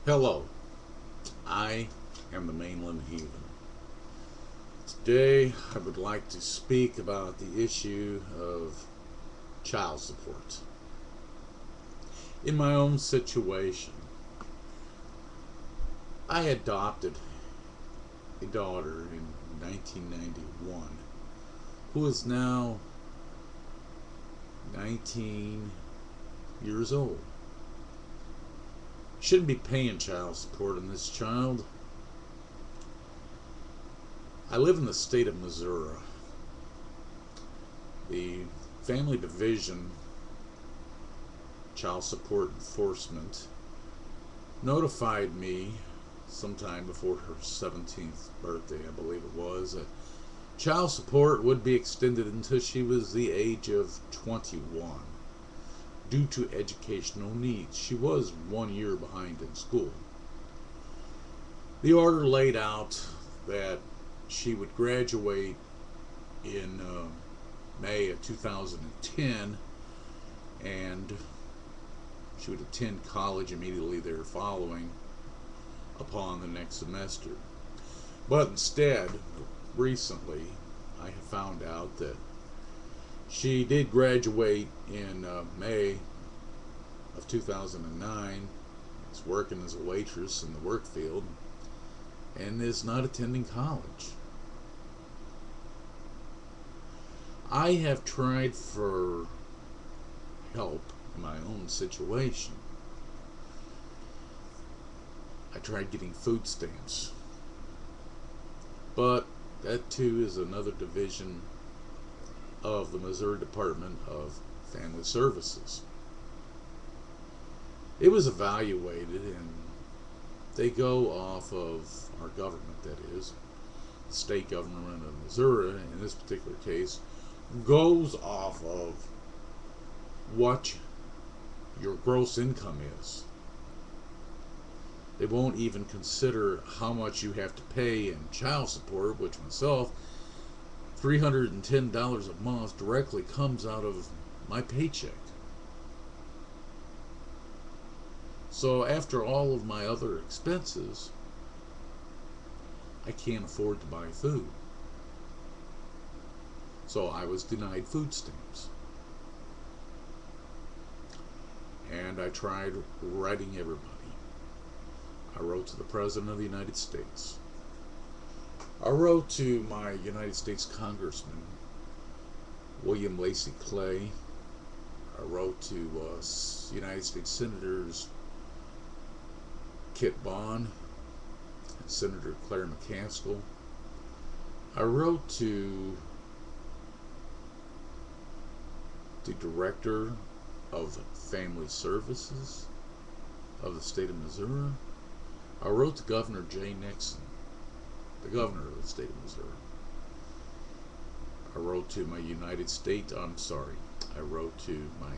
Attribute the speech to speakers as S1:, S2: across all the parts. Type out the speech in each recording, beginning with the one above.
S1: Hello, I am the mainland heathen. Today I would like to speak about the issue of child support. In my own situation, I adopted a daughter in 1991 who is now 19 years old. Shouldn't be paying child support on this child. I live in the state of Missouri. The Family Division Child Support Enforcement notified me sometime before her 17th birthday, I believe it was, that child support would be extended until she was the age of 21 due to educational needs. She was 1 year behind in school. The order laid out that she would graduate in May of 2010, and she would attend college immediately there following upon the next semester. But instead, recently, I have found out that she did graduate in May of 2009, is working as a waitress in the work field, and is not attending college. I have tried for help in my own situation. I tried getting food stamps, but that too is another division of the Missouri Department of Family Services. It was evaluated, and they go off of our government, that is, the state government of Missouri, in this particular case, goes off of what your gross income is. They won't even consider how much you have to pay in child support, which myself, $310 a month directly comes out of my paycheck. So after all of my other expenses, I can't afford to buy food. So I was denied food stamps. And I tried writing everybody. I wrote to the President of the United States. I wrote to my United States Congressman, William Lacey Clay. I wrote to United States Senators Kit Bond, Senator Claire McCaskill. I wrote to the Director of Family Services of the state of Missouri. I wrote to Governor Jay Nixon, the governor of the state of Missouri. I wrote to my I wrote to my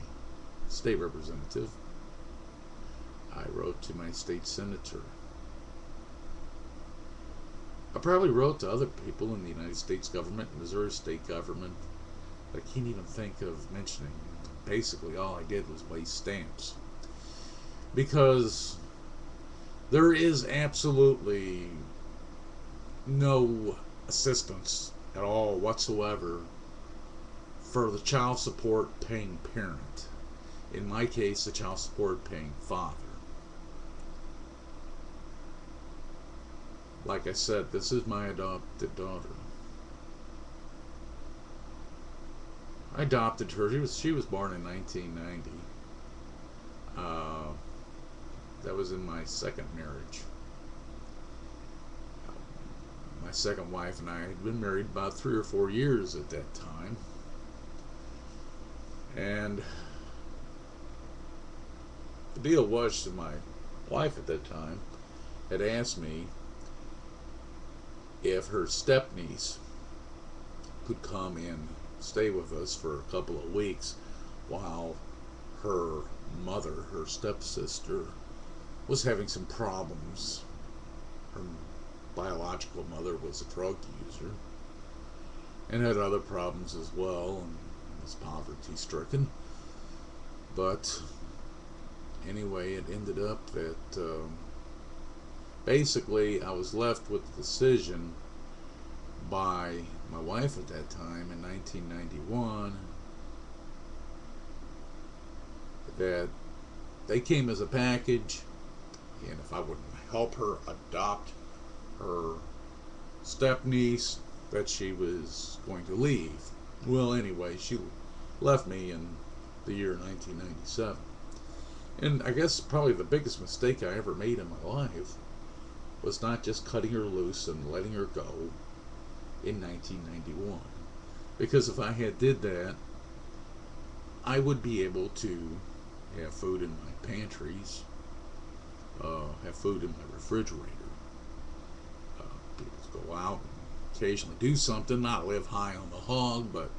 S1: state representative. I wrote to my state senator. I probably wrote to other people in the United States government, Missouri state government, that I can't even think of mentioning. Basically, all I did was waste stamps. Because there is absolutely no assistance at all whatsoever for the child support paying parent. In my case, the child support paying father. Like I said, this is my adopted daughter. I adopted her. She was born in 1990. That was in my second marriage. My second wife and I had been married about 3 or 4 years at that time. And the deal was that my wife at that time had asked me if her stepniece could come and stay with us for a couple of weeks while her mother, her stepsister, was having some problems. Her biological mother was a drug user and had other problems as well, and was poverty stricken. But anyway, it ended up that basically, I was left with the decision by my wife at that time in 1991 that they came as a package, and if I would help her adopt her step-niece, that she was going to leave. Well, anyway, she left me in the year 1997. And I guess probably the biggest mistake I ever made in my life was not just cutting her loose and letting her go in 1991. Because if I had did that, I would be able to have food in my pantries, have food in my refrigerator, be able to go out and occasionally do something, not live high on the hog, but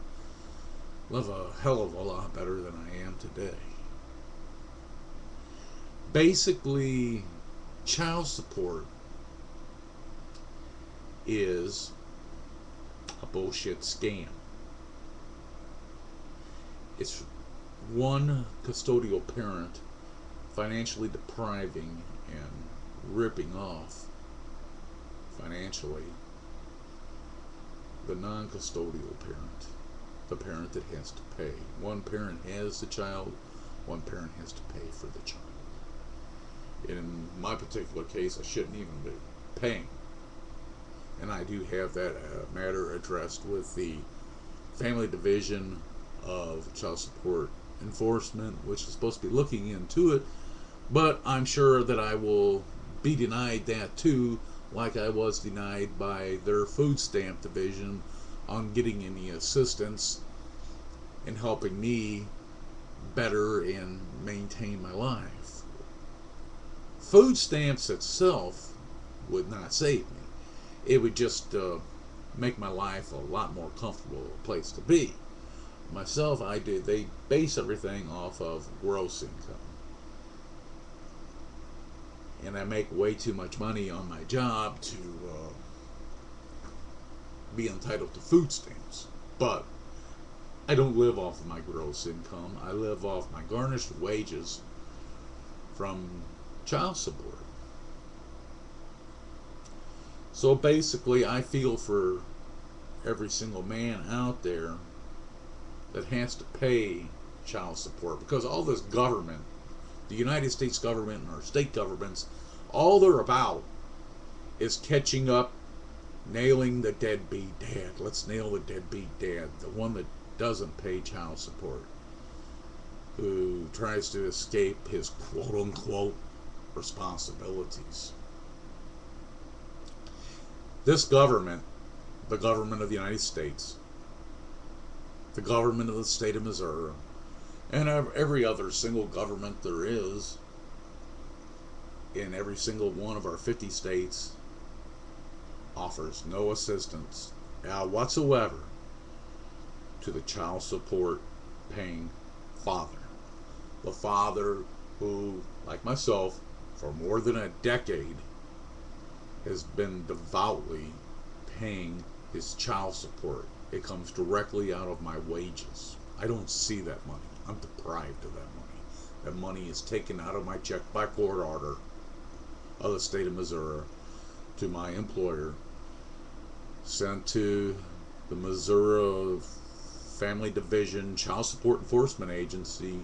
S1: live a hell of a lot better than I am today. Basically, child support is a bullshit scam. It's one custodial parent financially depriving and ripping off financially the non-custodial parent, the parent that has to pay. One parent has the child, one parent has to pay for the child. In my particular case, I shouldn't even be paying. And I do have that matter addressed with the Family Division of Child Support Enforcement, which is supposed to be looking into it, but I'm sure that I will be denied that too, like I was denied by their food stamp division on getting any assistance in helping me better and maintain my life. Food stamps itself would not save me. It would just make my life a lot more comfortable place to be. Myself, they base everything off of gross income. And I make way too much money on my job to be entitled to food stamps. But I don't live off of my gross income. I live off my garnished wages from child support. So basically, I feel for every single man out there that has to pay child support, because all this government, the United States government and our state governments, all they're about is catching up, nailing the deadbeat dad. Let's nail the deadbeat dad, the one that doesn't pay child support, who tries to escape his quote-unquote responsibilities. This government, the government of the United States, the government of the state of Missouri, and every other single government there is in every single one of our 50 states, offers no assistance whatsoever to the child support paying father. The father who, like myself, for more than a decade has been devoutly paying his child support. It comes directly out of my wages. I don't see that money. I'm deprived of that money. That money is taken out of my check by court order of the state of Missouri to my employer, sent to the Missouri Family Division Child Support Enforcement Agency,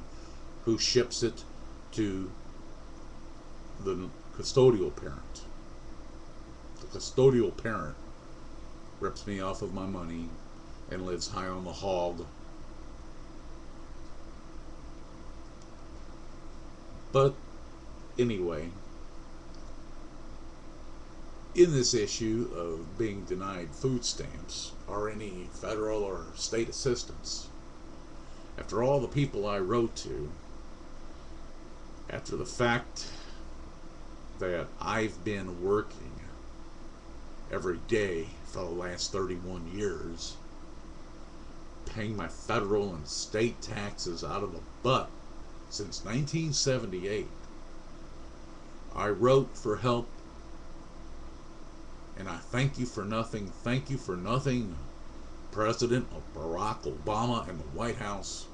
S1: who ships it to the custodial parent. The custodial parent rips me off of my money and lives high on the hog. But anyway, in this issue of being denied food stamps or any federal or state assistance, after all the people I wrote to, after the fact that I've been working every day for the last 31 years, paying my federal and state taxes out of the butt since 1978, I wrote for help, and I thank you for nothing, President Barack Obama and the White House,